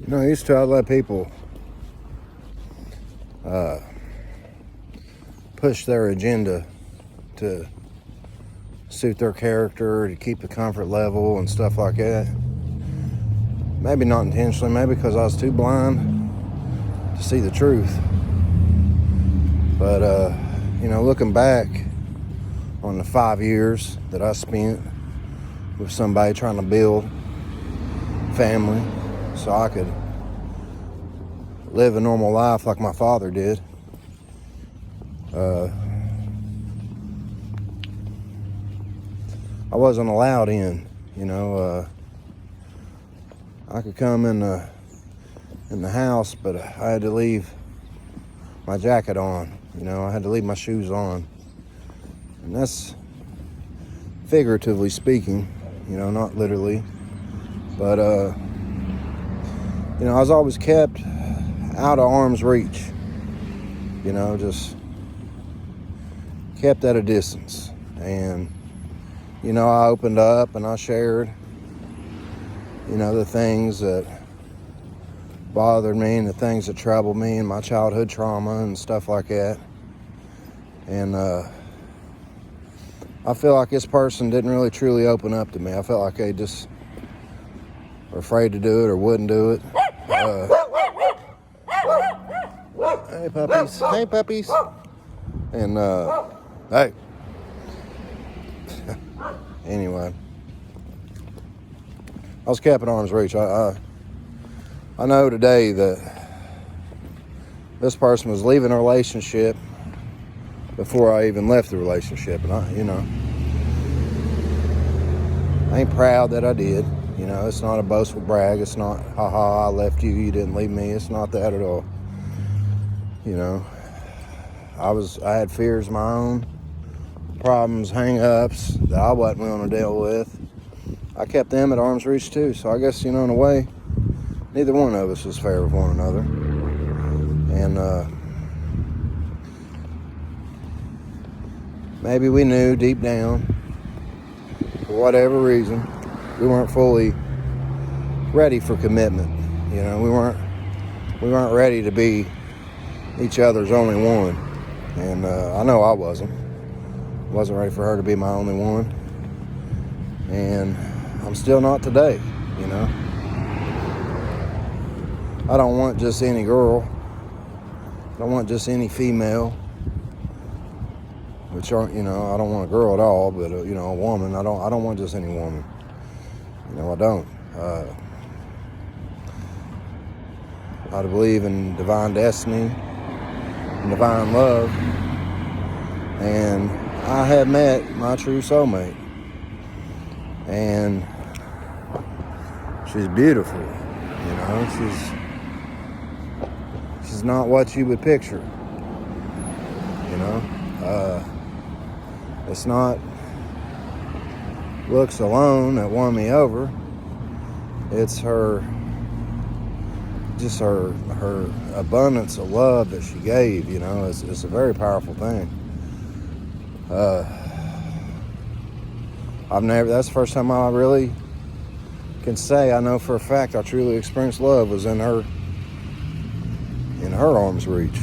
No, used to I let people push their agenda to suit their character, to keep the comfort level and stuff like that. Maybe not intentionally, maybe because I was too blind to see the truth. But, looking back on the 5 years that I spent with somebody trying to build family so I could live a normal life like my father did, I wasn't allowed in. I could come in the house, but I had to leave my jacket on. I had to leave my shoes on, and that's figuratively speaking, not literally. But I was always kept out of arm's reach. Just kept at a distance. And I opened up and I shared the things that bothered me and the things that troubled me and my childhood trauma and stuff like that. And I feel like this person didn't really truly open up to me. I felt like they just were afraid to do it or wouldn't do it. Hey puppies. Hey puppies. And hey. Anyway, I was kept at arm's reach. I know today that this person was leaving a relationship before I even left the relationship, and I ain't proud that I did. It's not a boastful brag. It's not, haha, I left you, you didn't leave me. It's not that at all. I had fears of my own, problems, hang-ups that I wasn't willing to deal with. I kept them at arm's reach too. So I guess, in a way, neither one of us was fair with one another. And maybe we knew deep down, for whatever reason, we weren't fully ready for commitment. We weren't ready to be each other's only one. And I know I wasn't ready for her to be my only one. And I'm still not today. I don't want just any girl. I don't want just any female. Which aren't, I don't want a girl at all, but a woman. I don't want just any woman. I don't. I believe in divine destiny and divine love, and I have met my true soulmate, and she's beautiful. She's not what you would picture. It's not looks alone that won me over. It's her abundance of love that she gave. It's a very powerful thing. That's the first time I really can say I know for a fact I truly experienced love was in her arm's reach.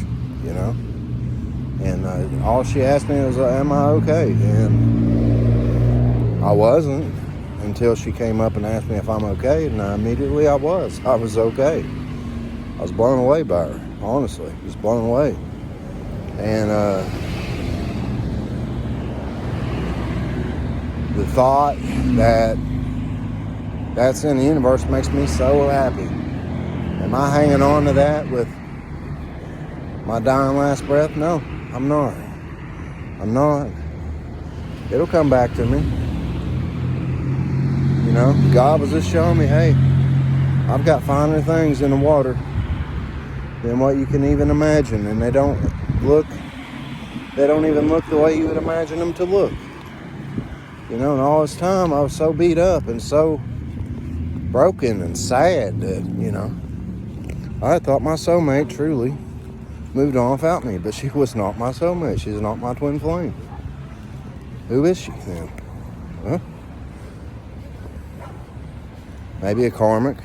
And all she asked me was, am I okay? And I wasn't until she came up and asked me if I'm okay, and immediately I was okay. I was blown away by her, honestly, just blown away. And the thought that that's in the universe makes me so happy. Am I hanging on to that with my dying last breath? No, I'm not. It'll come back to me. God was just showing me, hey, I've got finer things in the water than what you can even imagine, and they don't even look the way you would imagine them to look. And all this time I was so beat up and so broken and sad that, I thought my soulmate truly moved on without me, but she was not my soulmate. She's not my twin flame. Who is she then? Huh? Maybe a karmic,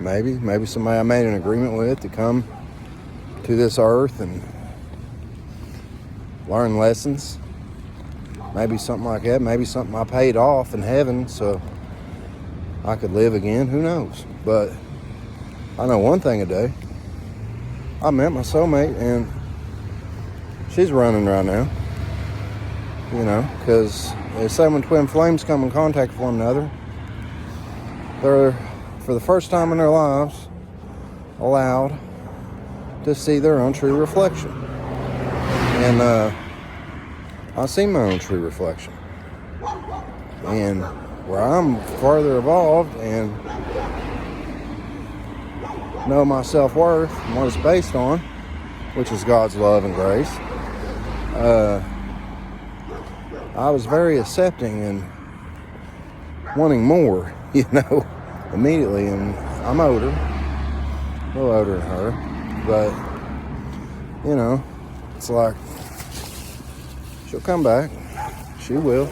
Maybe somebody I made an agreement with to come to this earth and learn lessons. Maybe something like that. Maybe something I paid off in heaven so I could live again. Who knows? But I know one thing today. I met my soulmate, and she's running right now. You know, because they say when twin flames come in contact with one another, they're, for the first time in their lives, allowed to see their own true reflection. And I see my own true reflection. And where I'm farther evolved and know my self-worth and what it's based on, which is God's love and grace, I was very accepting and wanting more, you know, immediately. And I'm older, a little older than her, but, you know, it's like, she'll come back. She will.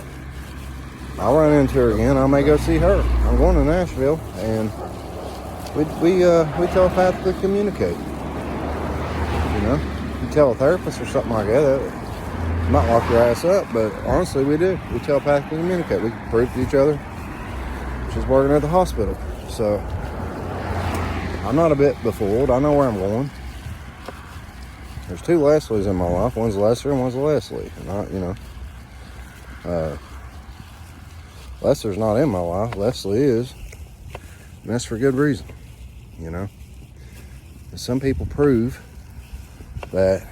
I'll run into her again. I may go see her. I'm going to Nashville, and we telepathically communicate. You know, you tell a therapist or something like that, might lock your ass up, but honestly, we do. We telepathically communicate. We can prove to each other she's working at the hospital. So I'm not a bit befooled. I know where I'm going. There's two Leslies in my life. One's Lester and one's Leslie. And I, you know, Lester's not in my life. Leslie is. And that's for good reason. You know, and some people prove that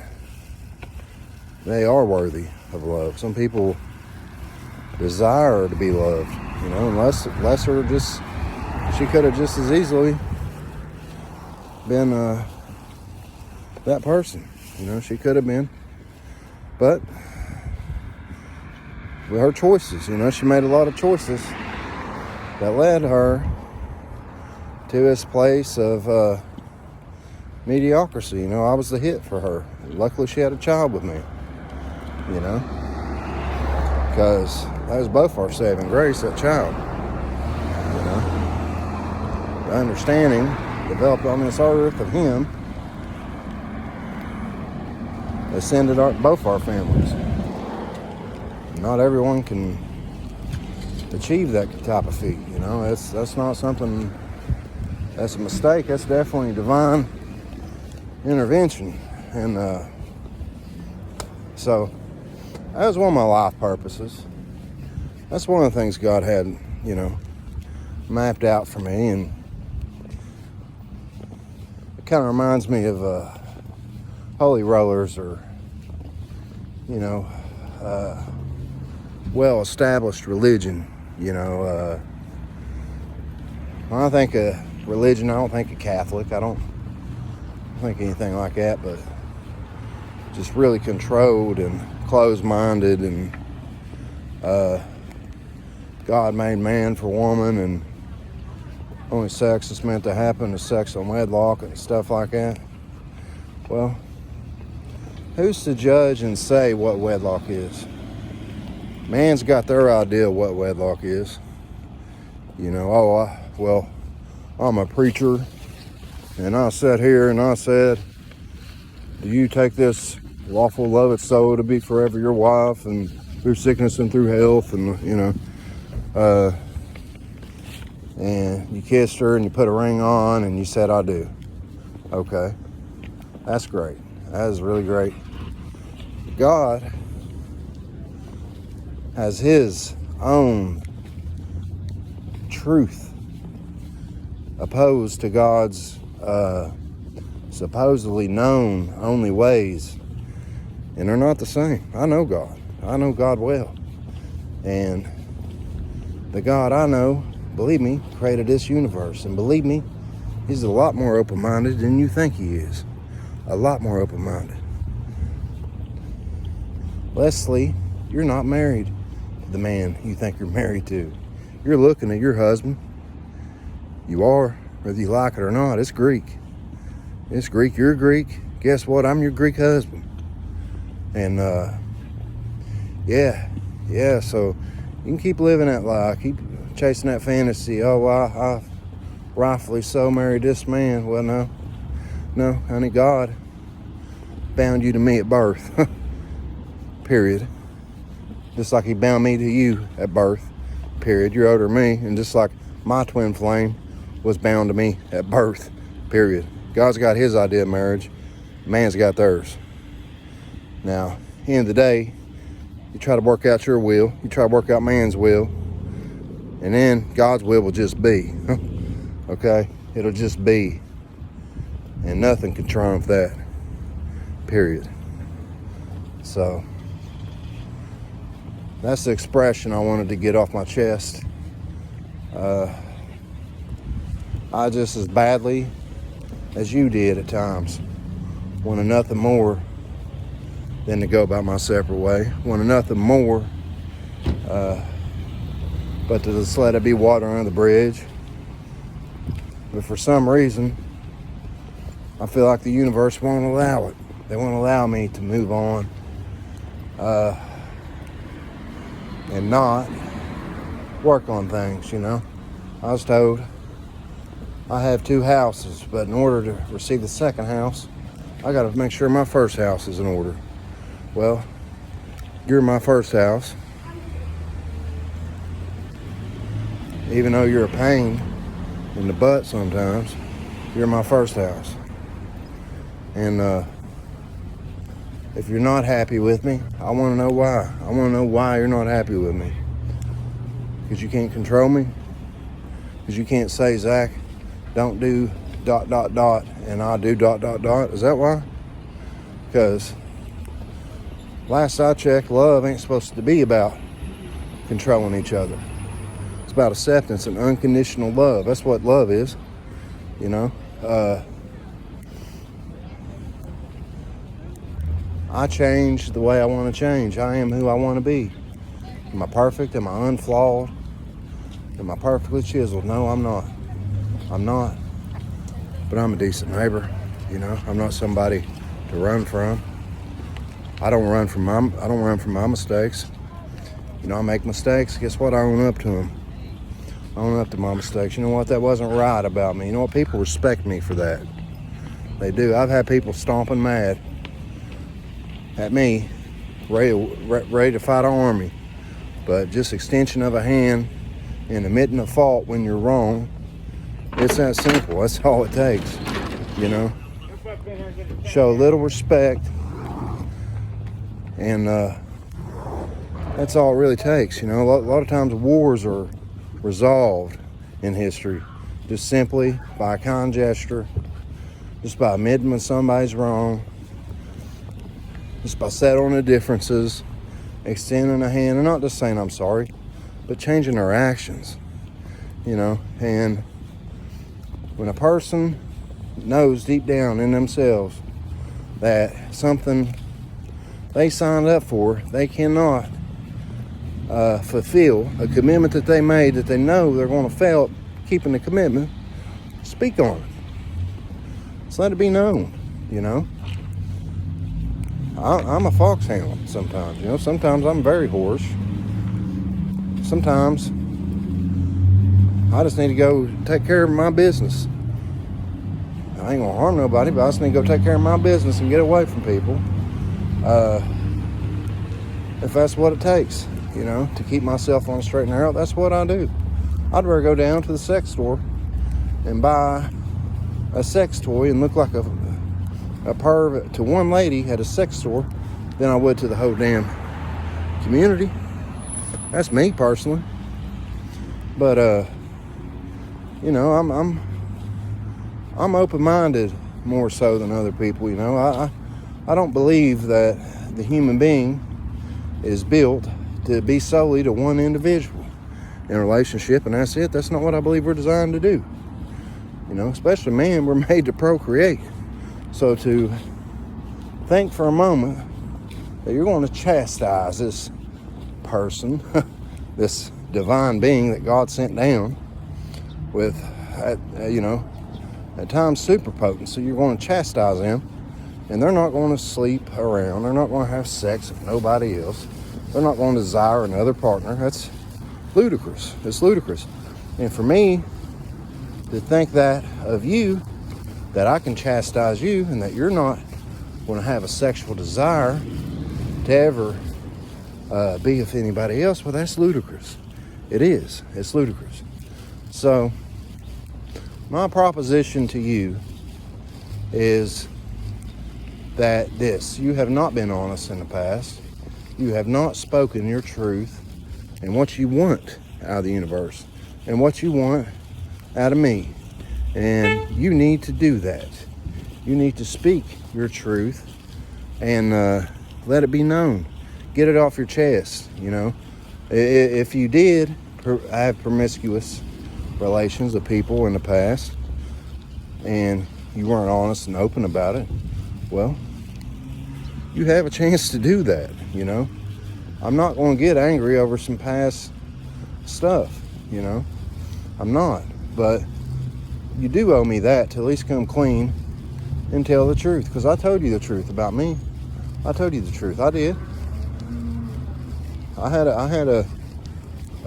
they are worthy of love. Some people desire to be loved, you know, unless Lesser just, she could have just as easily been that person, you know, she could have been. But with her choices, you know, she made a lot of choices that led her to this place of mediocrity. You know, I was the hit for her. Luckily, she had a child with me, you know, because that was both our saving grace, that child. You know, the understanding developed on this earth of him ascended both our families. Not everyone can achieve that type of feat, you know. That's not something, that's a mistake. That's definitely divine intervention. And so that was one of my life purposes. That's one of the things God had, you know, mapped out for me. And it kind of reminds me of holy rollers, or, you know, well-established religion. You know, when I think of religion, I don't think of Catholic. I don't think anything like that, but just really controlled and closed-minded, and God made man for woman, and only sex that's meant to happen is sex on wedlock and stuff like that. Well, who's to judge and say what wedlock is? Man's got their idea of what wedlock is. You know, well, I'm a preacher, and I sat here and I said, do you take this lawful loved soul to be forever your wife, and through sickness and through health, and, you know, and you kissed her and you put a ring on and you said, I do. Okay, that's great. That is really great. God has his own truth opposed to God's supposedly known only ways, and they're not the same. I know God. I know God well, and the God I know, believe me, created this universe, and believe me, he's a lot more open-minded than you think he is. A lot more open-minded. Leslie, you're not married to the man you think you're married to. You're looking at your husband. You are, whether you like it or not. It's Greek. It's Greek. You're Greek. Guess what? I'm your Greek husband. And yeah. So you can keep living that lie. Keep chasing that fantasy. Oh, rightfully so married this man. Well, no, honey, God bound you to me at birth. Period. Just like he bound me to you at birth. Period. You're older than me, and just like my twin flame was bound to me at birth. Period. God's got his idea of marriage. Man's got theirs. Now, at the end of the day, you try to work out your will. You try to work out man's will. And then God's will just be. Okay? It'll just be. And nothing can trump that. Period. So, that's the expression I wanted to get off my chest. I just as badly as you did at times wanted nothing more than to go about my separate way. Wanted nothing more but to just let it be water under the bridge. But for some reason, I feel like the universe won't allow it. They won't allow me to move on and not work on things, you know. I was told I have 2 houses, but in order to receive the second house, I got to make sure my first house is in order. Well, you're my first house. Even though you're a pain in the butt sometimes, you're my first house. And if you're not happy with me, I want to know why. I want to know why you're not happy with me. Because you can't control me? Because you can't say, Zach, don't do ... and I do ... Is that why? Because last I checked, love ain't supposed to be about controlling each other. It's about acceptance and unconditional love. That's what love is, you know. I change the way I want to change. I am who I want to be. Am I perfect? Am I unflawed? Am I perfectly chiseled? No, I'm not. I'm not. But I'm a decent neighbor, you know. I'm not somebody to run from. I don't run from my mistakes. You know, I make mistakes. Guess what? I own up to them. I own up to my mistakes. You know what? That wasn't right about me. You know what? People respect me for that. They do. I've had people stomping mad at me, ready to fight an army. But just extension of a hand and admitting a fault when you're wrong, it's that simple. That's all it takes, you know. Show a little respect, and that's all it really takes, you know. A lot of times wars are resolved in history just simply by a kind gesture, just by admitting when somebody's wrong, just by settling the differences, extending a hand, and not just saying I'm sorry, but changing their actions, you know. And when a person knows deep down in themselves that something they signed up for, they cannot fulfill a commitment that they made, that they know they're going to fail keeping the commitment, speak on it. Just let it be known, you know. I'm a foxhound sometimes, you know. Sometimes I'm very hoarse. Sometimes I just need to go take care of my business. I ain't gonna harm nobody, but I just need to go take care of my business and get away from people. If that's what it takes, you know, to keep myself on the straight and narrow, that's what I do. I'd rather go down to the sex store and buy a sex toy and look like a perv to one lady at a sex store than I would to the whole damn community. That's me personally. But you know, I'm open-minded more so than other people, you know. I don't believe that the human being is built to be solely to one individual in a relationship, and that's it. That's not what I believe we're designed to do. You know, especially man, we're made to procreate. So to think for a moment that you're going to chastise this person, this divine being that God sent down with, you know, at times super potent. So you're going to chastise them, and they're not going to sleep around. They're not going to have sex with nobody else. They're not going to desire another partner. That's ludicrous. It's ludicrous. And for me, to think that of you, that I can chastise you and that you're not going to have a sexual desire to ever be with anybody else, well, that's ludicrous. It is. It's ludicrous. So, my proposition to you is that you have not been honest in the past. You have not spoken your truth and what you want out of the universe and what you want out of me. And you need to do that. You need to speak your truth and let it be known. Get it off your chest, you know. If you did have promiscuous relations with people in the past and you weren't honest and open about it, well, you have a chance to do that, you know. I'm not going to get angry over some past stuff, you know. I'm not. But you do owe me that to at least come clean and tell the truth. Because I told you the truth about me. I told you the truth. I did. I had a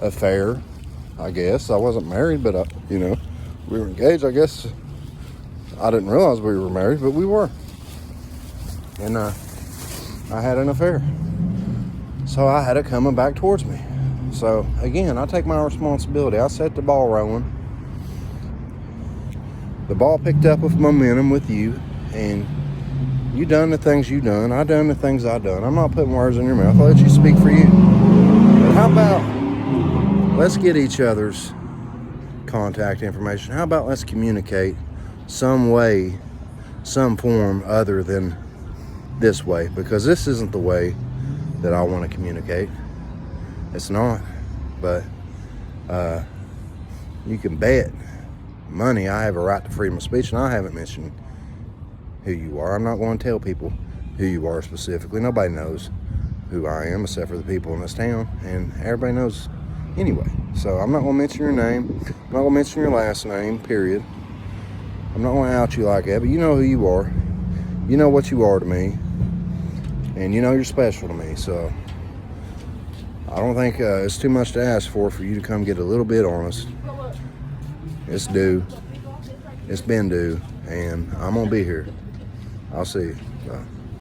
affair, I guess. I wasn't married, but you know, we were engaged. I guess I didn't realize we were married, but we were. And I had an affair. So I had it coming back towards me. So again, I take my responsibility. I set the ball rolling. The ball picked up with momentum with you, and you done the things you done. I done the things I done. I'm not putting words in your mouth. I'll let you speak for you. But how about let's get each other's contact information? How about let's communicate some way, some form other than this way? Because this isn't the way that I want to communicate. It's not. But you can bet money I have a right to freedom of speech, and I haven't mentioned who you are. I'm not going to tell people who you are specifically. Nobody knows who I am except for the people in this town, and everybody knows anyway. So I'm not going to mention your name. I'm not going to mention your last name, period. I'm not going to out you like that, but you know who you are. You know what you are to me, and you know you're special to me. So I don't think it's too much to ask for you to come get a little bit honest. It's due. It's been due, and I'm going to be here. I'll see you. Bye.